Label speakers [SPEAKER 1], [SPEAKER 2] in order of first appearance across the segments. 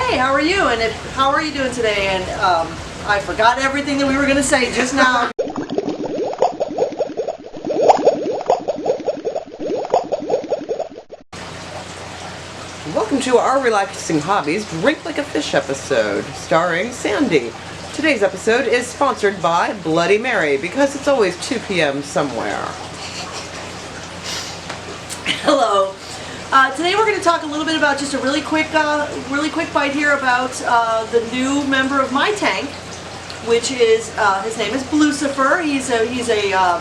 [SPEAKER 1] hey, how are you? And how are you doing today? And I forgot everything that we were going to say just now.
[SPEAKER 2] Welcome to our Relaxing Hobbies Drink Like a Fish episode, starring Sandy. Today's episode is sponsored by Bloody Mary, because it's always 2 p.m. somewhere.
[SPEAKER 1] Hello. Today we're going to talk a little bit about just a really quick bite here about the new member of my tank, which is his name is BLUCIFER. He's a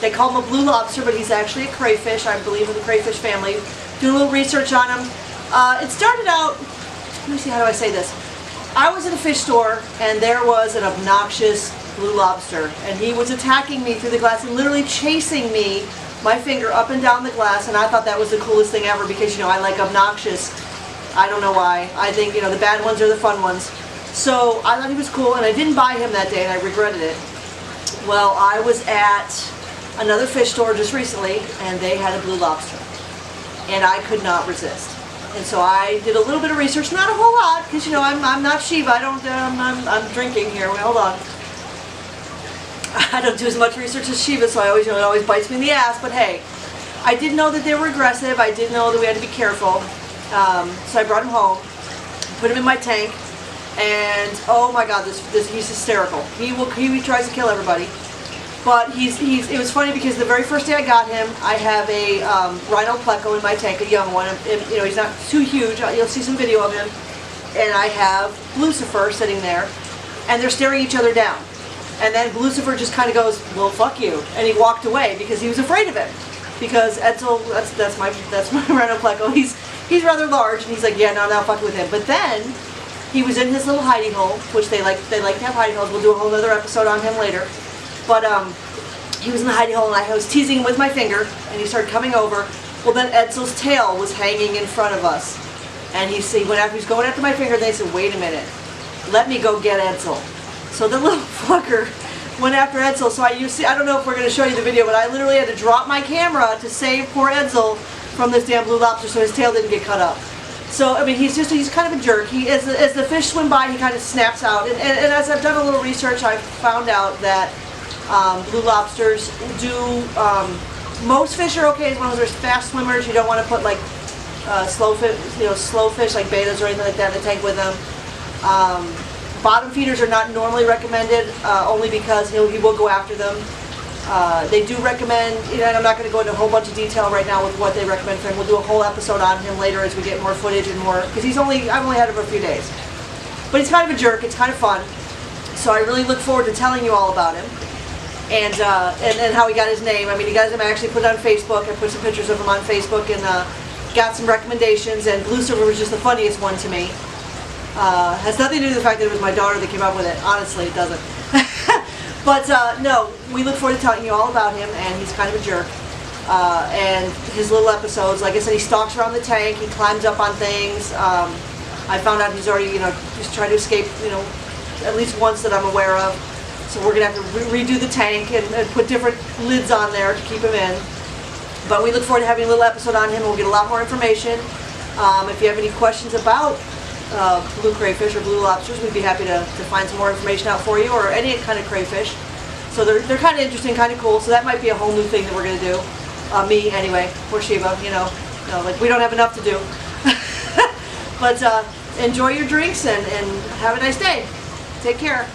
[SPEAKER 1] they call him a blue lobster, but he's actually a crayfish, I believe, in the crayfish family. Doing a little research on him. It started out, let me see, how do I say this? I was in a fish store and there was an obnoxious blue lobster, and he was attacking me through the glass and literally chasing me, my finger up and down the glass, and I thought that was the coolest thing ever because, you know, I like obnoxious. I don't know why. I think, you know, the bad ones are the fun ones. So I thought he was cool, and I didn't buy him that day, and I regretted it. Well, I was at another fish store just recently, and they had a blue lobster, and I could not resist. And so I did a little bit of research, not a whole lot, because, you know, I'm not Shiva. I don't. I'm drinking here. Wait, hold on. I don't do as much research as Shiva, so I always, you know, it always bites me in the ass. But hey, I did know that they were aggressive. I did know that we had to be careful. So I brought him home, put him in my tank, and oh my God, he's hysterical. He tries to kill everybody. But it was funny because the very first day I got him, I have a rhino pleco in my tank, a young one. And, you know, he's not too huge. You'll see some video of him. And I have BLUCIFER sitting there, and they're staring each other down. And then BLUCIFER just kind of goes, well, fuck you. And he walked away because he was afraid of him. Because Edsel, that's my rhino pleco. He's rather large, and he's like, yeah, no, not fucking with him. But then he was in his little hidey hole, which they like to have hidey holes. We'll do a whole other episode on him later. But he was in the hidey hole, and I was teasing him with my finger, and he started coming over. Well, then Edsel's tail was hanging in front of us, and he went after. He was going after my finger. And they said, "Wait a minute, let me go get Edsel." So the little fucker went after Edsel. So I don't know if we're going to show you the video, but I literally had to drop my camera to save poor Edsel from this damn blue lobster, so his tail didn't get cut up. So I mean, he's kind of a jerk. As the fish swim by, he kind of snaps out. And as I've done a little research, I've found out that blue lobsters do, most fish are okay as long as they're fast swimmers. You don't want to put like slow fish like betas or anything like that in the tank with them. Bottom feeders are not normally recommended, only because he will go after them. They do recommend, you know, and I'm not going to go into a whole bunch of detail right now with what they recommend for him. We'll do a whole episode on him later as we get more footage and more, because I've only had him for a few days. But he's kind of a jerk. It's kind of fun. So I really look forward to telling you all about him. And how he got his name. I mean, he got his name. I actually put it on Facebook. I put some pictures of him on Facebook and got some recommendations. And BLUCIFER was just the funniest one to me. Has nothing to do with the fact that it was my daughter that came up with it. Honestly, it doesn't. But no, we look forward to telling you all about him. And he's kind of a jerk. And his little episodes, like I said, he stalks around the tank. He climbs up on things. I found out he's already, you know, just tried to escape, you know, at least once that I'm aware of. So we're going to have to redo the tank and put different lids on there to keep him in. But we look forward to having a little episode on him, and we'll get a lot more information. If you have any questions about blue crayfish or blue lobsters, we'd be happy to find some more information out for you, or any kind of crayfish. So they're kind of interesting, kind of cool. So that might be a whole new thing that we're going to do. Me, anyway. Poor Shiva, you know, like we don't have enough to do. But enjoy your drinks and have a nice day. Take care.